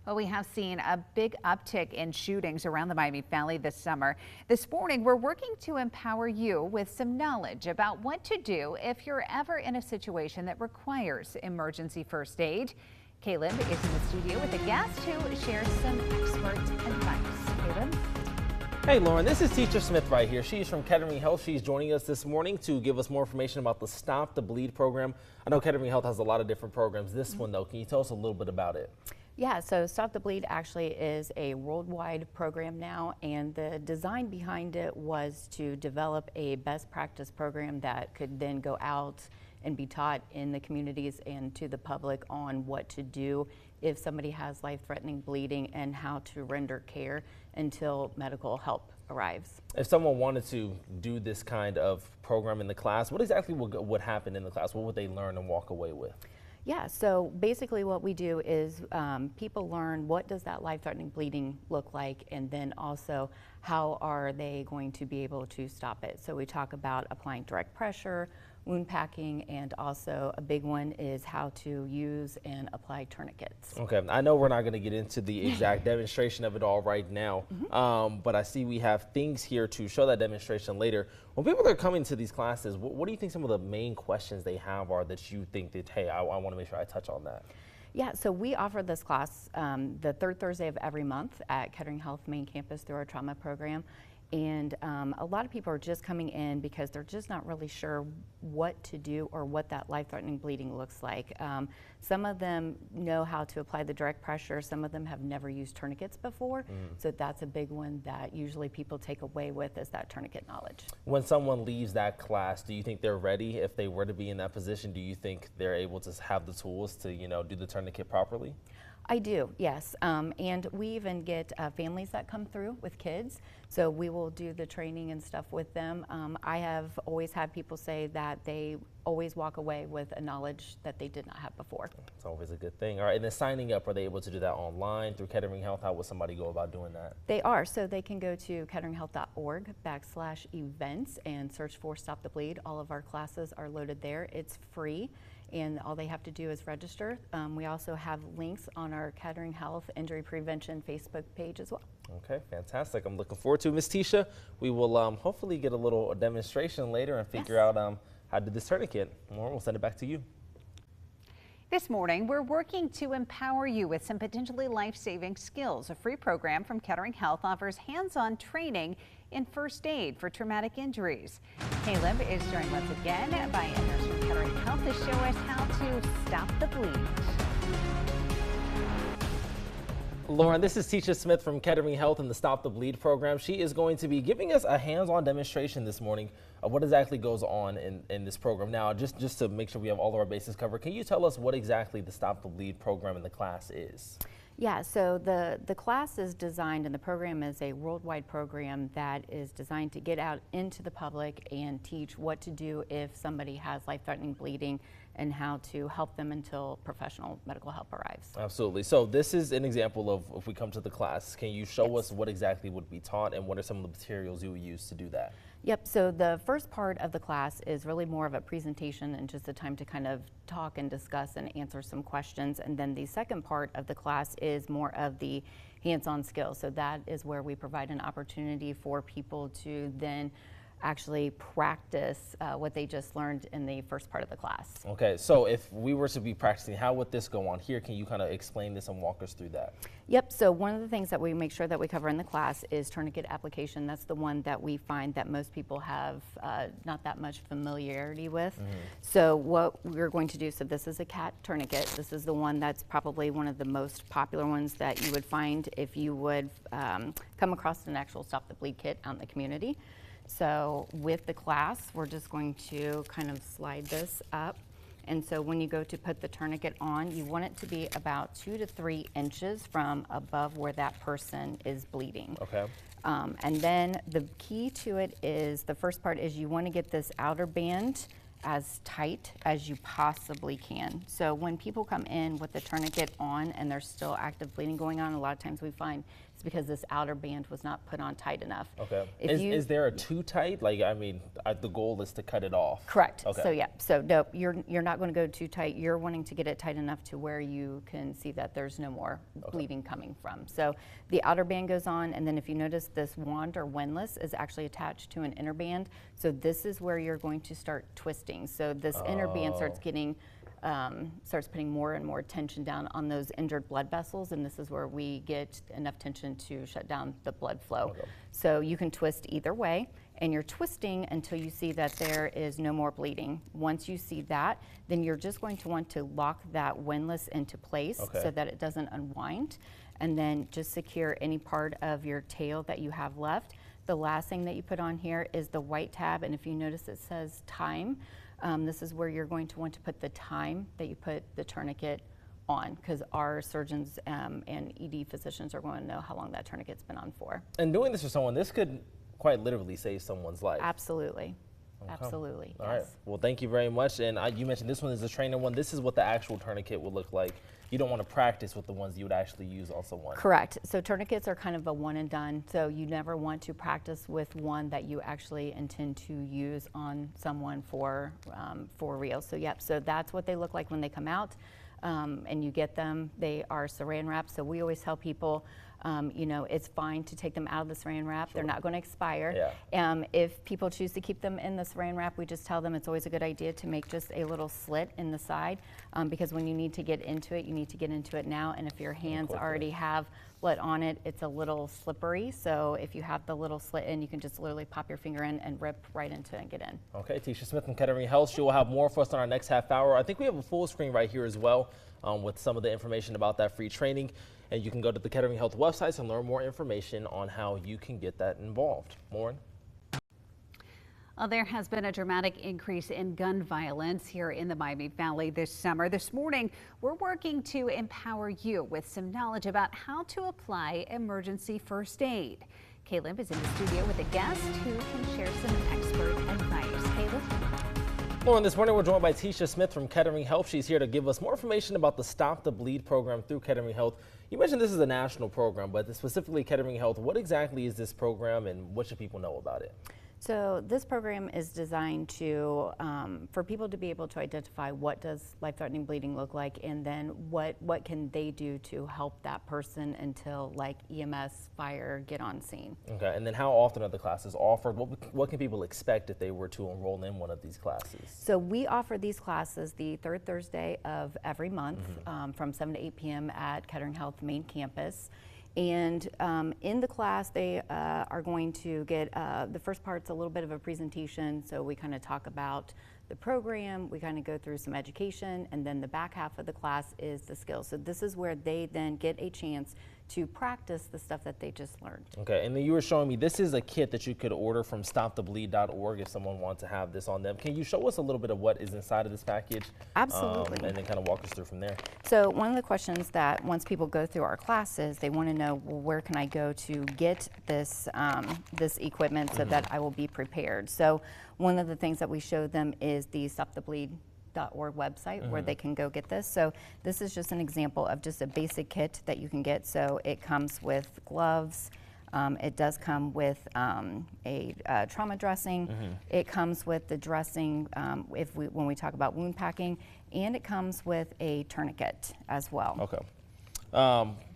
Well, we have seen a big uptick in shootings around the Miami Valley this summer. This morning, we're working to empower you with some knowledge about what to do if you're ever in a situation that requires emergency first aid. Caleb is in the studio with a guest who shares some expert advice. Caleb? Hey Lauren, this is Teacher Smith right here. She's from Kettering Health. She's joining us this morning to give us more information about the Stop the Bleed program. I know Kettering Health has a lot of different programs. This one though, can you tell us a little bit about it? Yeah, so Stop the Bleed actually is a worldwide program now, and the design behind it was to develop a best practice program that could then go out and be taught in the communities and to the public on what to do if somebody has life-threatening bleeding and how to render care until medical help arrives. If someone wanted to do this kind of program in the class, what exactly would happen in the class? What would they learn and walk away with? Yeah, so basically what we do is people learn what does that life-threatening bleeding look like, and then also how are they going to be able to stop it. So we talk about applying direct pressure, wound packing, and also a big one is how to use and apply tourniquets. Okay, I know we're not going to get into the exact demonstration of it all right now, but I see we have things here to show that demonstration later. When people are coming to these classes, what do you think some of the main questions they have are that you think that, hey, I want to make sure I touch on that? Yeah, so we offer this class the third Thursday of every month at Kettering Health main campus through our trauma program. And a lot of people are just coming in because they're just not really sure what to do or what that life-threatening bleeding looks like. Some of them know how to apply the direct pressure. Some of them have never used tourniquets before. So that's a big one that usually people take away with is that tourniquet knowledge. When someone leaves that class, do you think they're ready? If they were to be in that position, do you think they're able to have the tools to, do the tourniquet properly? I do, yes. And we even get families that come through with kids. So we will do the training and stuff with them. I have always had people say that they always walk away with a knowledge that they did not have before. It's always a good thing. All right, and then signing up, are they able to do that online through Kettering Health? How would somebody go about doing that? They are, so they can go to ketteringhealth.org/events and search for Stop the Bleed. All of our classes are loaded there. It's free, and all they have to do is register. We also have links on our Kettering Health Injury Prevention Facebook page as well. Okay, fantastic. I'm looking forward to it. Ms. Tisha, we will hopefully get a little demonstration later and figure out how to do this tourniquet. Lauren, we'll send it back to you. This morning, we're working to empower you with some potentially life-saving skills. A free program from Kettering Health offers hands-on training in first aid for traumatic injuries. Caleb is joined once again by a nurse from Kettering Health to show us how to stop the bleed. Lauren, this is Teacher Smith from Kettering Health and the Stop the Bleed program. She is going to be giving us a hands-on demonstration this morning of what exactly goes on in this program. Now, just to make sure we have all of our bases covered, can you tell us what exactly the Stop the Bleed program in the class is? Yeah, so the class is designed, and the program is a worldwide program that is designed to get out into the public and teach what to do if somebody has life-threatening bleeding and how to help them until professional medical help arrives. Absolutely. So this is an example of if we come to the class, can you show us what exactly would be taught and what are some of the materials you would use to do that? Yep, so the first part of the class is really more of a presentation and just a time to kind of talk and discuss and answer some questions. And then the second part of the class is more of the hands-on skills. So that is where we provide an opportunity for people to then actually practice what they just learned in the first part of the class. Okay, so if we were to be practicing, how would this go on here? Can you kind of explain this and walk us through that? Yep, so one of the things that we make sure that we cover in the class is tourniquet application. That's the one that we find that most people have not that much familiarity with. So what we're going to do, so this is a CAT tourniquet. This is the one that's probably one of the most popular ones that you would find if you would come across an actual Stop the Bleed kit out in the community. So with the class, we're just going to kind of slide this up. And so when you go to put the tourniquet on, you want it to be about 2 to 3 inches from above where that person is bleeding. Okay. And then the key to it is, the first part is you want to get this outer band as tight as you possibly can. So when people come in with the tourniquet on and there's still active bleeding going on, a lot of times we find it's because this outer band was not put on tight enough. Okay. Is there a too tight? Like, I mean, the goal is to cut it off. Correct. Okay. So yeah. So no, you're not going to go too tight. You're wanting to get it tight enough to where you can see that there's no more bleeding coming from. So the outer band goes on, and then if you notice, this wand or windlass is actually attached to an inner band. So this is where you're going to start twisting. So this inner band starts getting starts putting more and more tension down on those injured blood vessels, and this is where we get enough tension to shut down the blood flow. Okay. So you can twist either way, and you're twisting until you see that there is no more bleeding. Once you see that, then you're just going to want to lock that windlass into place so that it doesn't unwind, and then just secure any part of your tail that you have left. The last thing that you put on here is the white tab, and if you notice it says time. This is where you're going to want to put the time that you put the tourniquet on, because our surgeons and ED physicians are going to know how long that tourniquet's been on for. And doing this for someone, this could quite literally save someone's life. Absolutely. Okay. Absolutely. All yes. right. Well, thank you very much. And you mentioned this one is a trainer one. This is what the actual tourniquet will look like. You don't want to practice with the ones you would actually use on someone. Correct. So tourniquets are kind of a one and done. So you never want to practice with one that you actually intend to use on someone for real. So yep. So that's what they look like when they come out. And you get them. They are saran wrap. So we always tell people, you know, it's fine to take them out of the saran wrap. They're not going to expire. Yeah. If people choose to keep them in the saran wrap, we just tell them it's always a good idea to make just a little slit in the side, because when you need to get into it, you need to get into it now. And if your hands already have blood on it, it's a little slippery. So if you have the little slit in, you can just literally pop your finger in and rip right into it and get in. Okay, Tisha Smith from Kettering Health. She will have more for us on our next half hour. I think we have a full screen right here as well with some of the information about that free training. And you can go to the Kettering Health website and learn more information on how you can get that involved. Lauren? Well, there has been a dramatic increase in gun violence here in the Miami Valley this summer. This morning, we're working to empower you with some knowledge about how to apply emergency first aid. Caleb is in the studio with a guest who can share some expert advice. Caleb? Lauren, this morning we're joined by Tisha Smith from Kettering Health. She's here to give us more information about the Stop the Bleed program through Kettering Health. You mentioned this is a national program, but specifically Kettering Health, what exactly is this program and what should people know about it? So this program is designed to, for people to be able to identify what does life-threatening bleeding look like, and then what can they do to help that person until like EMS, fire get on scene. Okay, and then how often are the classes offered? What can people expect if they were to enroll in one of these classes? So we offer these classes the third Thursday of every month from 7 to 8 p.m. at Kettering Health main campus. And in the class, they are going to get, the first part's a little bit of a presentation, so we kind of talk about the program, we kind of go through some education, and then the back half of the class is the skills. So this is where they then get a chance to practice the stuff that they just learned. Okay, and then you were showing me this is a kit that you could order from stopthebleed.org if someone wants to have this on them. Can you show us a little bit of what is inside of this package? Absolutely. And then kind of walk us through from there. So one of the questions that once people go through our classes, they want to know, well, where can I go to get this, this equipment so that I will be prepared? So one of the things that we show them is the stopthebleed.org website where they can go get this. So this is just an example of just a basic kit that you can get. So it comes with gloves. It does come with a trauma dressing. It comes with the dressing when we talk about wound packing, and it comes with a tourniquet as well. Okay.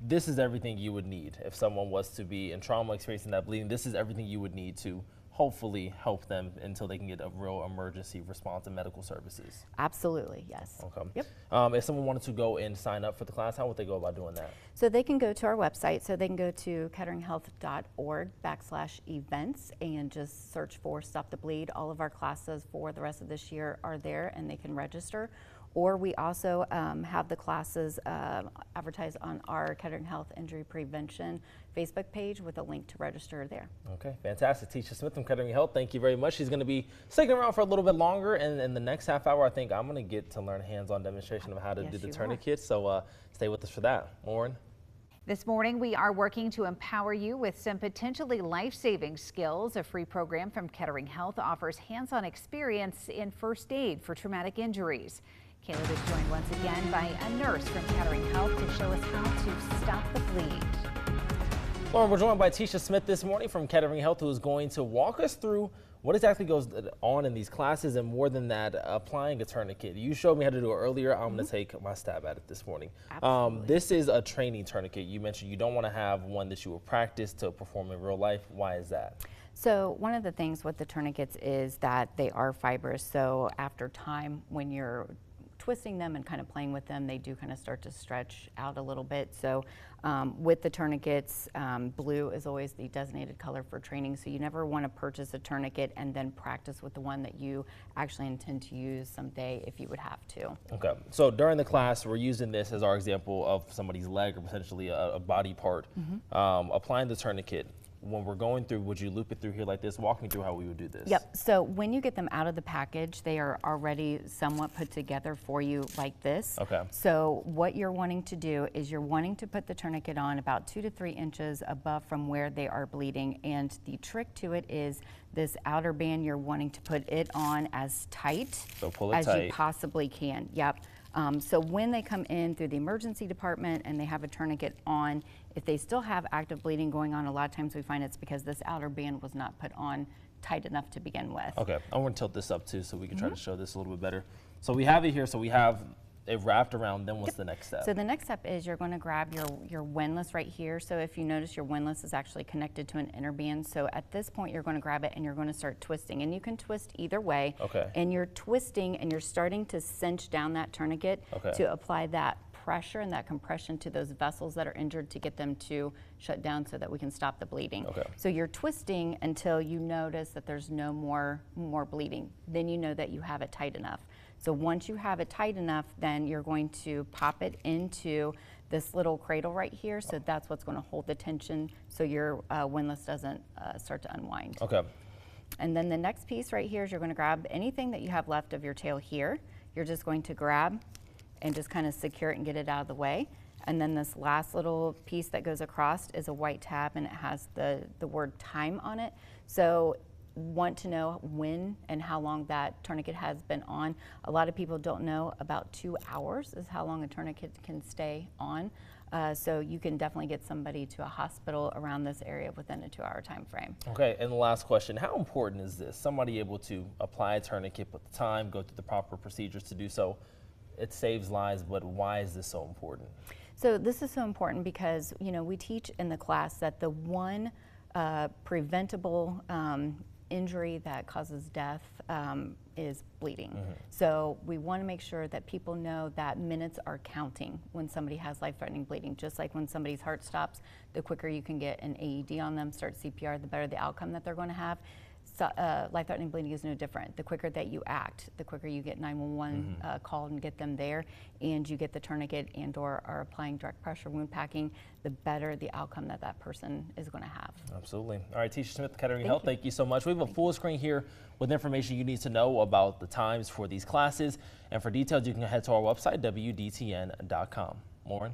This is everything you would need if someone was to be in trauma experiencing that bleeding. This is everything you would need to hopefully help them until they can get a real emergency response and medical services. Absolutely, yes. Okay. Yep. If someone wanted to go and sign up for the class, how would they go about doing that? So they can go to our website. So they can go to ketteringhealth.org/events and just search for Stop the Bleed. All of our classes for the rest of this year are there, and they can register. Or we also have the classes advertised on our Kettering Health Injury Prevention Facebook page with a link to register there. Okay, fantastic. Tisha Smith from Kettering Health, thank you very much. She's going to be sticking around for a little bit longer, and in the next half hour, I think I'm going to get to learn hands-on demonstration of how to do the tourniquet. So stay with us for that. Lauren? This morning, we are working to empower you with some potentially life-saving skills. A free program from Kettering Health offers hands-on experience in first aid for traumatic injuries. Caleb is joined once again by a nurse from Kettering Health to show us how to stop the bleed. Lauren, we're joined by Tisha Smith this morning from Kettering Health, who is going to walk us through what exactly goes on in these classes, and more than that, applying a tourniquet. You showed me how to do it earlier. I'm going to take my stab at it this morning. This is a training tourniquet. You mentioned you don't want to have one that you will practice to perform in real life. Why is that? So one of the things with the tourniquets is that they are fibrous. So after time, when you're twisting them and kind of playing with them, they do kind of start to stretch out a little bit. So with the tourniquets, blue is always the designated color for training. So you never want to purchase a tourniquet and then practice with the one that you actually intend to use someday if you would have to. Okay, so during the class, we're using this as our example of somebody's leg or potentially a body part. Applying the tourniquet. When we're going through, would you loop it through here like this? Walk me through how we would do this. Yep, so when you get them out of the package, they are already somewhat put together for you like this. Okay. So what you're wanting to do is you're wanting to put the tourniquet on about 2 to 3 inches above from where they are bleeding. And the trick to it is this outer band, you're wanting to put it on as tight as you possibly can. Yep. So when they come in through the emergency department and they have a tourniquet on, if they still have active bleeding going on, a lot of times we find it's because this outer band was not put on tight enough to begin with. Okay, I want to tilt this up too so we can try to show this a little bit better. So we have it here, so we have it wrapped around, then what's the next step? So the next step is you're going to grab your windlass right here. So if you notice, your windlass is actually connected to an inner band. So at this point, you're going to grab it and you're going to start twisting. And you can twist either way. Okay. And you're twisting and you're starting to cinch down that tourniquet to apply that pressure and that compression to those vessels that are injured to get them to shut down so that we can stop the bleeding. Okay. So you're twisting until you notice that there's no more bleeding. Then you know that you have it tight enough. So once you have it tight enough, then you're going to pop it into this little cradle right here. So that's what's going to hold the tension so your windlass doesn't start to unwind. Okay. And then the next piece right here is you're going to grab anything that you have left of your tail here. You're just going to grab and just kind of secure it and get it out of the way. And then this last little piece that goes across is a white tab and it has the word time on it. So want to know when and how long that tourniquet has been on. A lot of people don't know about 2 hours is how long a tourniquet can stay on. So you can definitely get somebody to a hospital around this area within a 2-hour time frame. Okay, and the last question, how important is this? Somebody able to apply a tourniquet, put the time, go through the proper procedures to do so. It saves lives, but why is this so important? So this is so important because, you know, we teach in the class that the one preventable injury that causes death is bleeding. So we want to make sure that people know that minutes are counting when somebody has life-threatening bleeding. Just like when somebody's heart stops, the quicker you can get an AED on them, start CPR, the better the outcome that they're going to have. So, life-threatening bleeding is no different. The quicker that you act, the quicker you get 911 called and get them there, and you get the tourniquet and or are applying direct pressure wound packing, the better the outcome that that person is going to have. Absolutely. All right, Tisha Smith, Kettering Health, thank you so much. We have a full screen here with information you need to know about the times for these classes. And for details, you can head to our website, WDTN.com. Lauren?